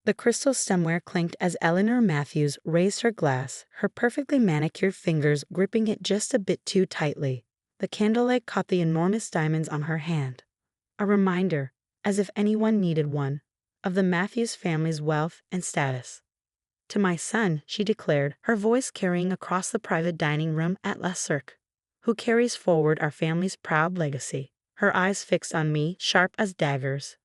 The crystal stemware clinked as Eleanor Matthews raised her glass, her perfectly manicured fingers gripping it just a bit too tightly. The candlelight caught the enormous diamonds on her hand. A reminder, as if anyone needed one, of the Matthews family's wealth and status. "To my son," she declared, her voice carrying across the private dining room at La Cirque, "who carries forward our family's proud legacy," her eyes fixed on me, sharp as daggers.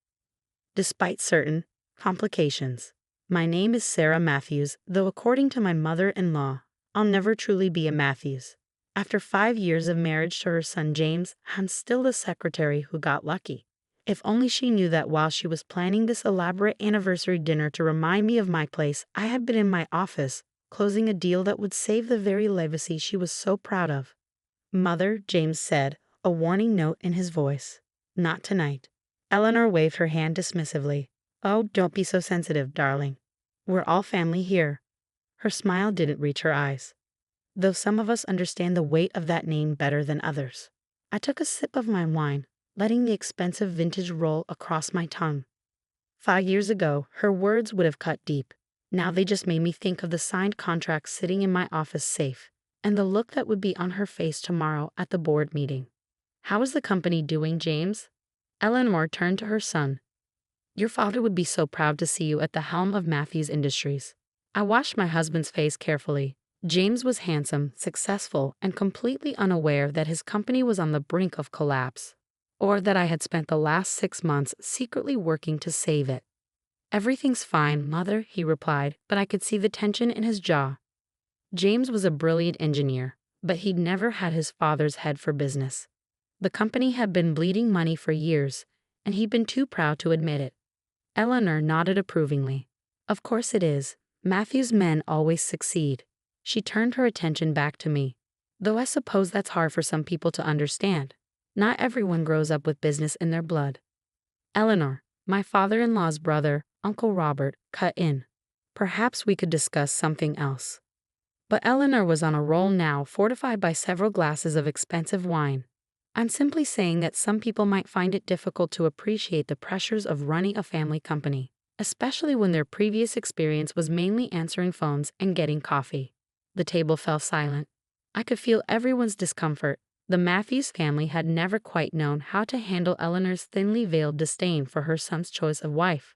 "Despite certain complications. My name is Sarah Matthews, though according to my mother-in-law, I'll never truly be a Matthews. After 5 years of marriage to her son James, I'm still the secretary who got lucky." If only she knew that while she was planning this elaborate anniversary dinner to remind me of my place, I had been in my office, closing a deal that would save the very legacy she was so proud of. "Mother," James said, a warning note in his voice. "Not tonight." Eleanor waved her hand dismissively. "Oh, don't be so sensitive, darling. We're all family here." Her smile didn't reach her eyes, though some of us understand the weight of that name better than others. I took a sip of my wine, letting the expensive vintage roll across my tongue. 5 years ago, her words would have cut deep. Now they just made me think of the signed contract sitting in my office safe, and the look that would be on her face tomorrow at the board meeting. "How is the company doing, James?" Eleanor turned to her son. "Your father would be so proud to see you at the helm of Matthews Industries." I washed my husband's face carefully. James was handsome, successful, and completely unaware that his company was on the brink of collapse, or that I had spent the last 6 months secretly working to save it. "Everything's fine, Mother," he replied, but I could see the tension in his jaw. James was a brilliant engineer, but he'd never had his father's head for business. The company had been bleeding money for years, and he'd been too proud to admit it. Eleanor nodded approvingly. "Of course it is. Matthews men always succeed." She turned her attention back to me. "Though I suppose that's hard for some people to understand. Not everyone grows up with business in their blood." Eleanor, my father-in-law's brother, Uncle Robert, cut in. "Perhaps we could discuss something else." But Eleanor was on a roll now, fortified by several glasses of expensive wine. "I'm simply saying that some people might find it difficult to appreciate the pressures of running a family company, especially when their previous experience was mainly answering phones and getting coffee." The table fell silent. I could feel everyone's discomfort. The Matthews family had never quite known how to handle Eleanor's thinly veiled disdain for her son's choice of wife.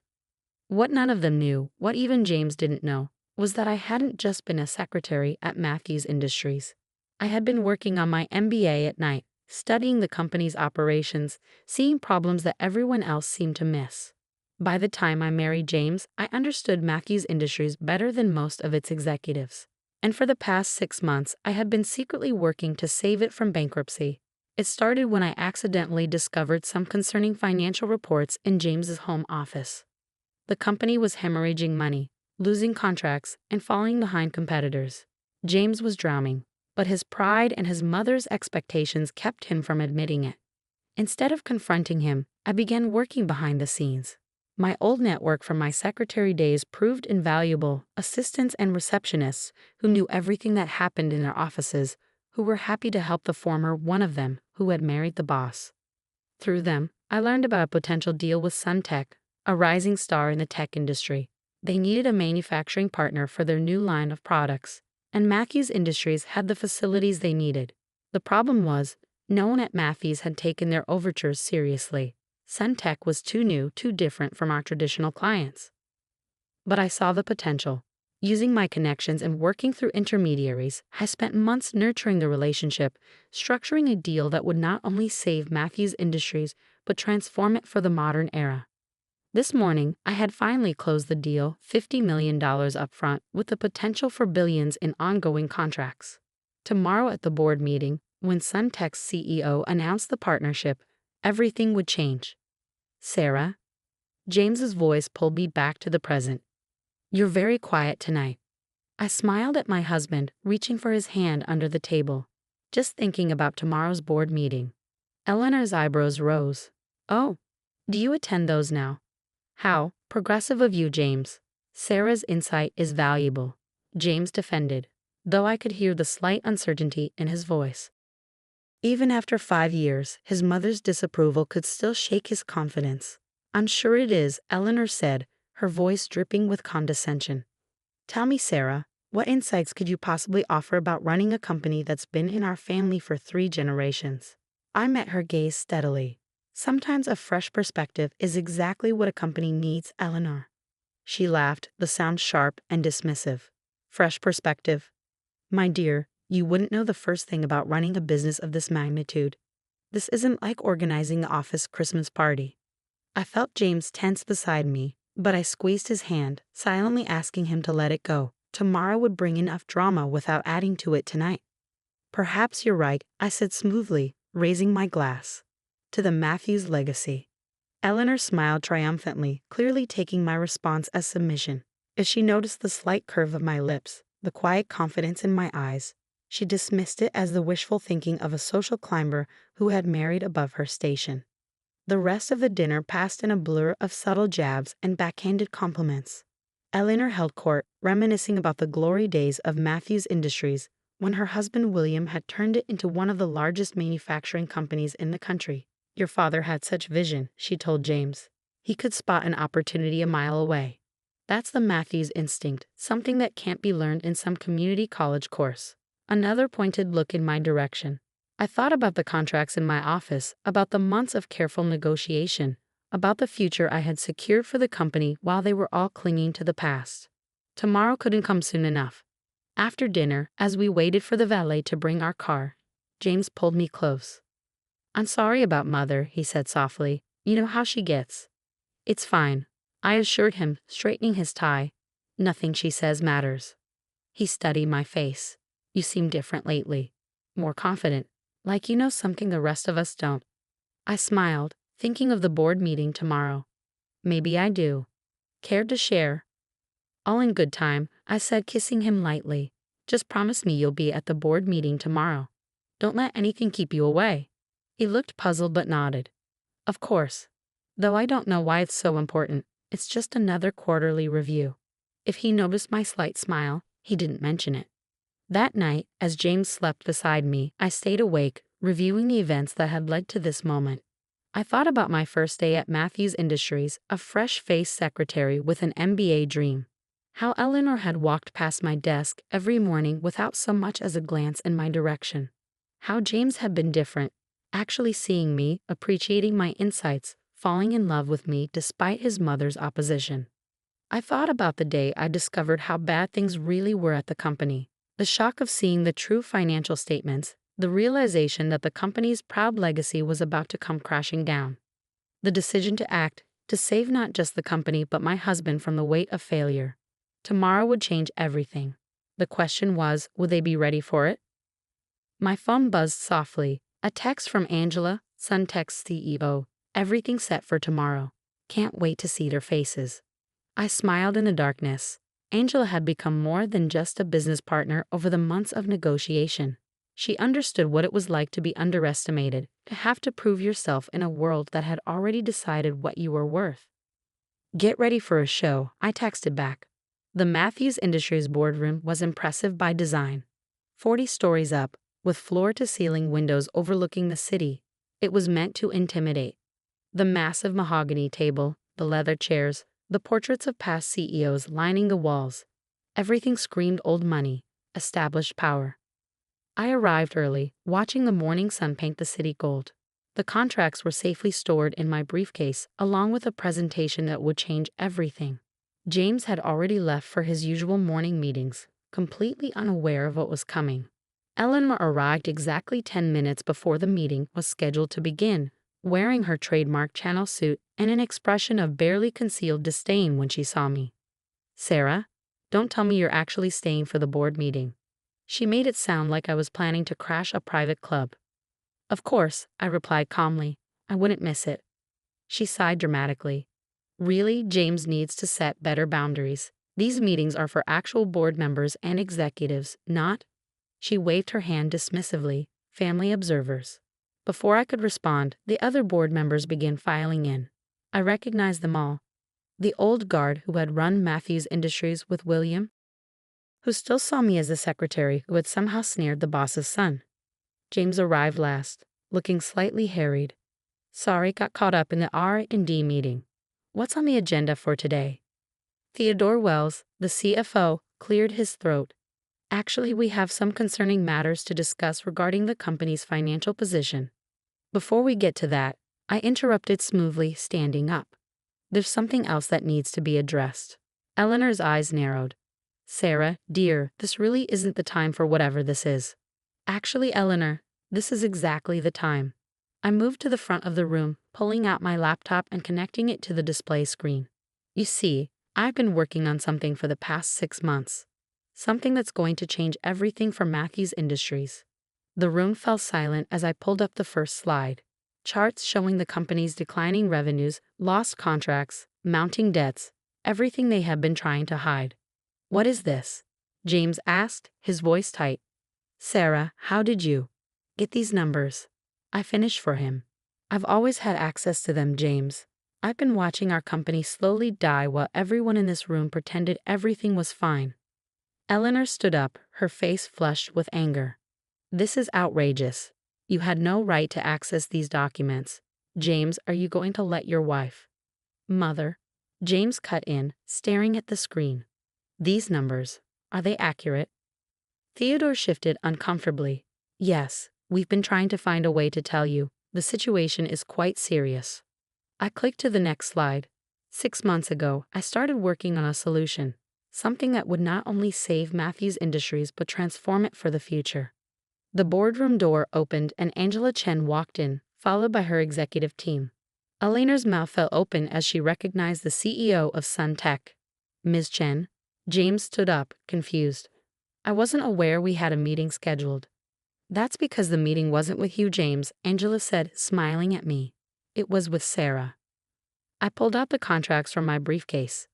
What none of them knew, what even James didn't know, was that I hadn't just been a secretary at Matthews Industries. I had been working on my MBA at night, studying the company's operations, seeing problems that everyone else seemed to miss. By the time I married James, I understood Matthews Industries better than most of its executives. And for the past 6 months, I had been secretly working to save it from bankruptcy. It started when I accidentally discovered some concerning financial reports in James's home office. The company was hemorrhaging money, losing contracts, and falling behind competitors. James was drowning, but his pride and his mother's expectations kept him from admitting it. Instead of confronting him, I began working behind the scenes. My old network from my secretary days proved invaluable: assistants and receptionists who knew everything that happened in their offices, who were happy to help the former one of them who had married the boss. Through them, I learned about a potential deal with Suntech, a rising star in the tech industry. They needed a manufacturing partner for their new line of products, and Matthews Industries had the facilities they needed. The problem was, no one at Matthews had taken their overtures seriously. Suntech was too new, too different from our traditional clients. But I saw the potential. Using my connections and working through intermediaries, I spent months nurturing the relationship, structuring a deal that would not only save Matthews Industries, but transform it for the modern era. This morning, I had finally closed the deal, $50 million upfront, with the potential for billions in ongoing contracts. Tomorrow at the board meeting, when Suntech's CEO announced the partnership, everything would change. "Sarah?" James's voice pulled me back to the present. "You're very quiet tonight." I smiled at my husband, reaching for his hand under the table. "Just thinking about tomorrow's board meeting." Eleanor's eyebrows rose. "Oh, do you attend those now?" "How progressive of you, James." "Sarah's insight is valuable," James defended, though I could hear the slight uncertainty in his voice. Even after 5 years, his mother's disapproval could still shake his confidence. "I'm sure it is," Eleanor said, her voice dripping with condescension. Tell me, Sarah, what insights could you possibly offer about running a company that's been in our family for 3 generations? I met her gaze steadily. Sometimes a fresh perspective is exactly what a company needs, Eleanor. She laughed, the sound sharp and dismissive. Fresh perspective? My dear, you wouldn't know the first thing about running a business of this magnitude. This isn't like organizing the office Christmas party. I felt James tense beside me, but I squeezed his hand, silently asking him to let it go. Tomorrow would bring enough drama without adding to it tonight. Perhaps you're right, I said smoothly, raising my glass. To the Matthews legacy. Eleanor smiled triumphantly, clearly taking my response as submission. As she noticed the slight curve of my lips, the quiet confidence in my eyes, she dismissed it as the wishful thinking of a social climber who had married above her station. The rest of the dinner passed in a blur of subtle jabs and backhanded compliments. Eleanor held court, reminiscing about the glory days of Matthews Industries, when her husband William had turned it into one of the largest manufacturing companies in the country. Your father had such vision, she told James. He could spot an opportunity a mile away. That's the Matthews instinct, something that can't be learned in some community college course. Another pointed look in my direction. I thought about the contracts in my office, about the months of careful negotiation, about the future I had secured for the company while they were all clinging to the past. Tomorrow couldn't come soon enough. After dinner, as we waited for the valet to bring our car, James pulled me close. I'm sorry about Mother, he said softly. You know how she gets. It's fine, I assured him, straightening his tie. Nothing she says matters. He studied my face. You seem different lately. More confident. Like you know something the rest of us don't. I smiled, thinking of the board meeting tomorrow. Maybe I do. Cared to share? All in good time, I said, kissing him lightly. Just promise me you'll be at the board meeting tomorrow. Don't let anything keep you away. He looked puzzled but nodded. Of course. Though I don't know why it's so important. It's just another quarterly review. If he noticed my slight smile, he didn't mention it. That night, as James slept beside me, I stayed awake, reviewing the events that had led to this moment. I thought about my first day at Matthews Industries, a fresh-faced secretary with an MBA dream. How Eleanor had walked past my desk every morning without so much as a glance in my direction. How James had been different, actually seeing me, appreciating my insights, falling in love with me despite his mother's opposition. I thought about the day I discovered how bad things really were at the company. The shock of seeing the true financial statements, the realization that the company's proud legacy was about to come crashing down. The decision to act, to save not just the company but my husband from the weight of failure. Tomorrow would change everything. The question was, would they be ready for it? My phone buzzed softly. A text from Angela, Suntex CEO. Everything set for tomorrow. Can't wait to see their faces. I smiled in the darkness. Angela had become more than just a business partner over the months of negotiation. She understood what it was like to be underestimated, to have to prove yourself in a world that had already decided what you were worth. Get ready for a show, I texted back. The Matthews Industries boardroom was impressive by design. 40 stories up, with floor-to-ceiling windows overlooking the city. It was meant to intimidate. The massive mahogany table, the leather chairs, the portraits of past CEOs lining the walls. Everything screamed old money, established power. I arrived early, watching the morning sun paint the city gold. The contracts were safely stored in my briefcase, along with a presentation that would change everything. James had already left for his usual morning meetings, completely unaware of what was coming. Eleanor arrived exactly 10 minutes before the meeting was scheduled to begin, wearing her trademark Channel suit and an expression of barely concealed disdain when she saw me. Sarah, don't tell me you're actually staying for the board meeting. She made it sound like I was planning to crash a private club. Of course, I replied calmly. I wouldn't miss it. She sighed dramatically. Really, James needs to set better boundaries. These meetings are for actual board members and executives, not— She waved her hand dismissively, family observers. Before I could respond, the other board members began filing in. I recognized them all. The old guard who had run Matthews Industries with William, who still saw me as the secretary who had somehow snared the boss's son. James arrived last, looking slightly harried. Sorry, got caught up in the R&D meeting. What's on the agenda for today? Theodore Wells, the CFO, cleared his throat. Actually, we have some concerning matters to discuss regarding the company's financial position. Before we get to that, I interrupted smoothly, standing up. There's something else that needs to be addressed. Eleanor's eyes narrowed. Sarah, dear, this really isn't the time for whatever this is. Actually, Eleanor, this is exactly the time. I moved to the front of the room, pulling out my laptop and connecting it to the display screen. You see, I've been working on something for the past 6 months. Something that's going to change everything for Matthews Industries. The room fell silent as I pulled up the first slide. Charts showing the company's declining revenues, lost contracts, mounting debts, everything they have been trying to hide. What is this? James asked, his voice tight. Sarah, how did you get these numbers? I finished for him. I've always had access to them, James. I've been watching our company slowly die while everyone in this room pretended everything was fine. Eleanor stood up, her face flushed with anger. This is outrageous. You had no right to access these documents. James, are you going to let your wife? Mother. James cut in, staring at the screen. These numbers, are they accurate? Theodore shifted uncomfortably. Yes, we've been trying to find a way to tell you. The situation is quite serious. I clicked to the next slide. 6 months ago, I started working on a solution. Something that would not only save Matthews Industries but transform it for the future. The boardroom door opened and Angela Chen walked in, followed by her executive team. Eleanor's mouth fell open as she recognized the CEO of Sun Tech. Ms. Chen? James stood up, confused. I wasn't aware we had a meeting scheduled. That's because the meeting wasn't with you, James, Angela said, smiling at me. It was with Sarah. I pulled out the contracts from my briefcase.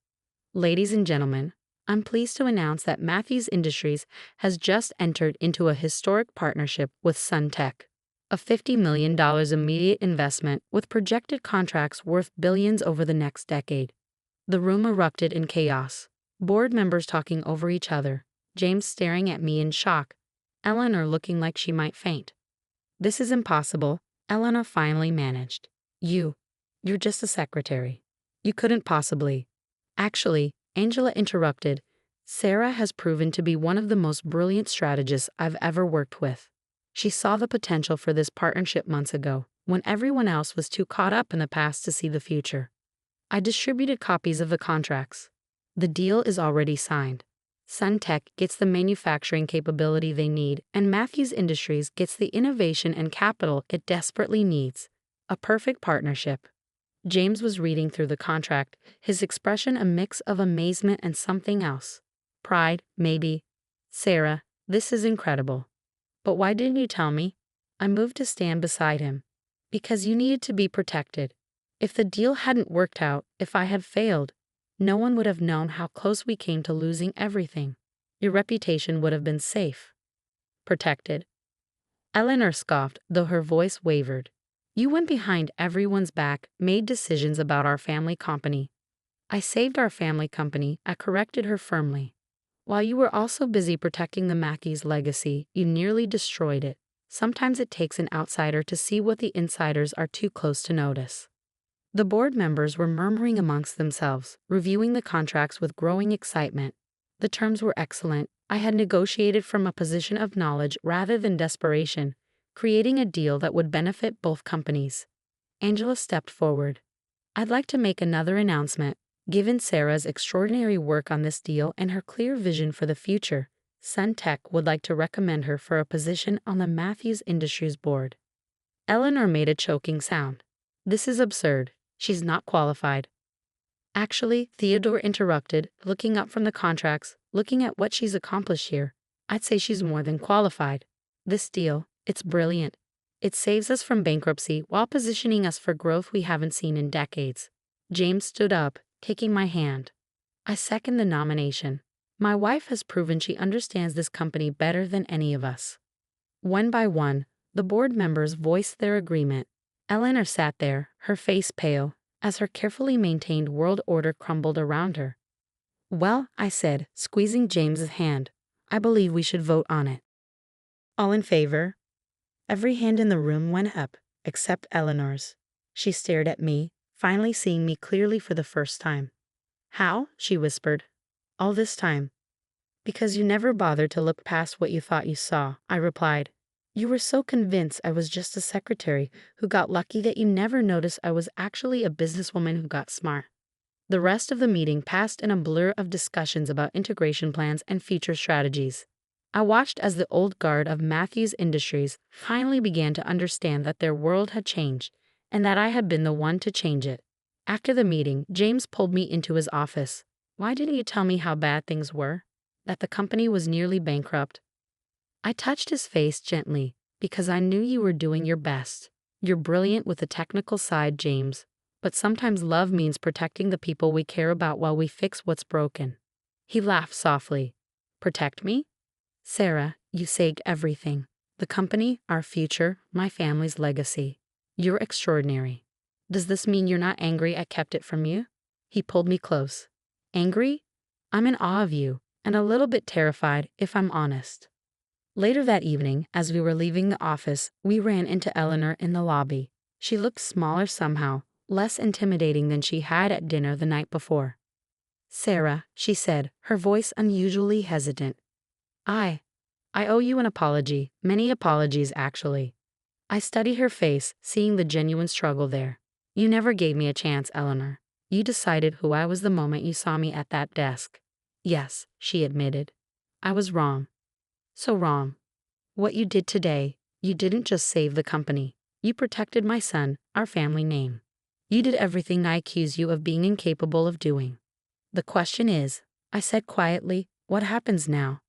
Ladies and gentlemen, I'm pleased to announce that Matthews Industries has just entered into a historic partnership with Sun Tech, a $50 million immediate investment with projected contracts worth billions over the next decade. The room erupted in chaos, board members talking over each other, James staring at me in shock, Eleanor looking like she might faint. This is impossible, Eleanor finally managed. You're just a secretary. You couldn't possibly. Actually, Angela interrupted. Sarah has proven to be one of the most brilliant strategists I've ever worked with. She saw the potential for this partnership months ago, when everyone else was too caught up in the past to see the future. I distributed copies of the contracts. The deal is already signed. Sun Tech gets the manufacturing capability they need, and Matthews Industries gets the innovation and capital it desperately needs. A perfect partnership. James was reading through the contract, his expression a mix of amazement and something else. Pride, maybe. Sarah, this is incredible. But why didn't you tell me? I moved to stand beside him. Because you needed to be protected. If the deal hadn't worked out, if I had failed, no one would have known how close we came to losing everything. Your reputation would have been safe. Protected. Eleanor scoffed, though her voice wavered. You went behind everyone's back, made decisions about our family company. I saved our family company, I corrected her firmly. While you were also busy protecting the Matthews legacy, you nearly destroyed it. Sometimes it takes an outsider to see what the insiders are too close to notice. The board members were murmuring amongst themselves, reviewing the contracts with growing excitement. The terms were excellent. I had negotiated from a position of knowledge rather than desperation, creating a deal that would benefit both companies. Angela stepped forward. I'd like to make another announcement. Given Sarah's extraordinary work on this deal and her clear vision for the future, Sun Tech would like to recommend her for a position on the Matthews Industries board. Eleanor made a choking sound. This is absurd. She's not qualified. Actually, Theodore interrupted, looking up from the contracts, looking at what she's accomplished here. I'd say she's more than qualified. This deal, it's brilliant. It saves us from bankruptcy while positioning us for growth we haven't seen in decades. James stood up, taking my hand. I second the nomination. My wife has proven she understands this company better than any of us. One by one, the board members voiced their agreement. Eleanor sat there, her face pale, as her carefully maintained world order crumbled around her. Well, I said, squeezing James's hand, I believe we should vote on it. All in favor? Every hand in the room went up, except Eleanor's. She stared at me, finally seeing me clearly for the first time. How? She whispered. All this time. Because you never bothered to look past what you thought you saw, I replied. You were so convinced I was just a secretary who got lucky that you never noticed I was actually a businesswoman who got smart. The rest of the meeting passed in a blur of discussions about integration plans and future strategies. I watched as the old guard of Matthews Industries finally began to understand that their world had changed, and that I had been the one to change it. After the meeting, James pulled me into his office. Why didn't you tell me how bad things were? That the company was nearly bankrupt? I touched his face gently, because I knew you were doing your best. You're brilliant with the technical side, James. But sometimes love means protecting the people we care about while we fix what's broken. He laughed softly. Protect me? Sarah, you saved everything. The company, our future, my family's legacy. You're extraordinary. Does this mean you're not angry I kept it from you? He pulled me close. Angry? I'm in awe of you, and a little bit terrified, if I'm honest. Later that evening, as we were leaving the office, we ran into Eleanor in the lobby. She looked smaller somehow, less intimidating than she had at dinner the night before. Sarah, she said, her voice unusually hesitant. I owe you an apology, many apologies actually. I studied her face, seeing the genuine struggle there. You never gave me a chance, Eleanor. You decided who I was the moment you saw me at that desk. Yes, she admitted. I was wrong. So wrong. What you did today, you didn't just save the company. You protected my son, our family name. You did everything I accuse you of being incapable of doing. The question is, I said quietly, what happens now?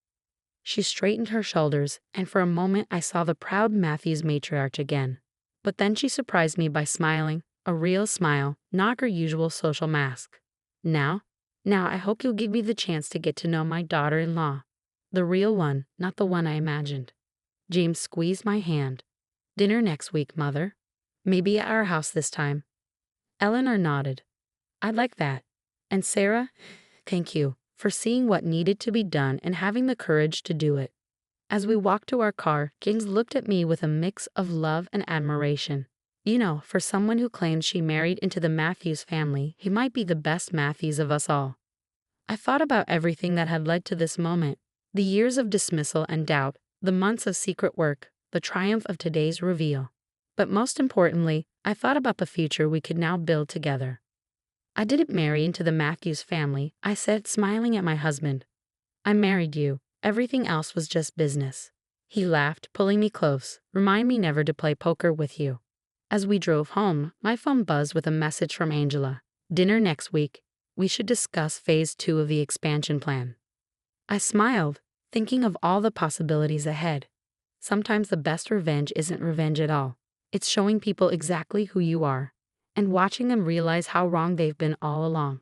She straightened her shoulders, and for a moment I saw the proud Matthews matriarch again. But then she surprised me by smiling, a real smile, not her usual social mask. Now I hope you'll give me the chance to get to know my daughter-in-law. The real one, not the one I imagined. James squeezed my hand. Dinner next week, Mother. Maybe at our house this time. Eleanor nodded. I'd like that. And Sarah, thank you for seeing what needed to be done and having the courage to do it. As we walked to our car, James looked at me with a mix of love and admiration. You know, for someone who claims she married into the Matthews family, he might be the best Matthews of us all. I thought about everything that had led to this moment. The years of dismissal and doubt, the months of secret work, the triumph of today's reveal. But most importantly, I thought about the future we could now build together. I didn't marry into the Matthews family, I said, smiling at my husband. I married you. Everything else was just business. He laughed, pulling me close. Remind me never to play poker with you. As we drove home, my phone buzzed with a message from Angela. Dinner next week. We should discuss phase 2 of the expansion plan. I smiled, thinking of all the possibilities ahead. Sometimes the best revenge isn't revenge at all. It's showing people exactly who you are, and watching them realize how wrong they've been all along.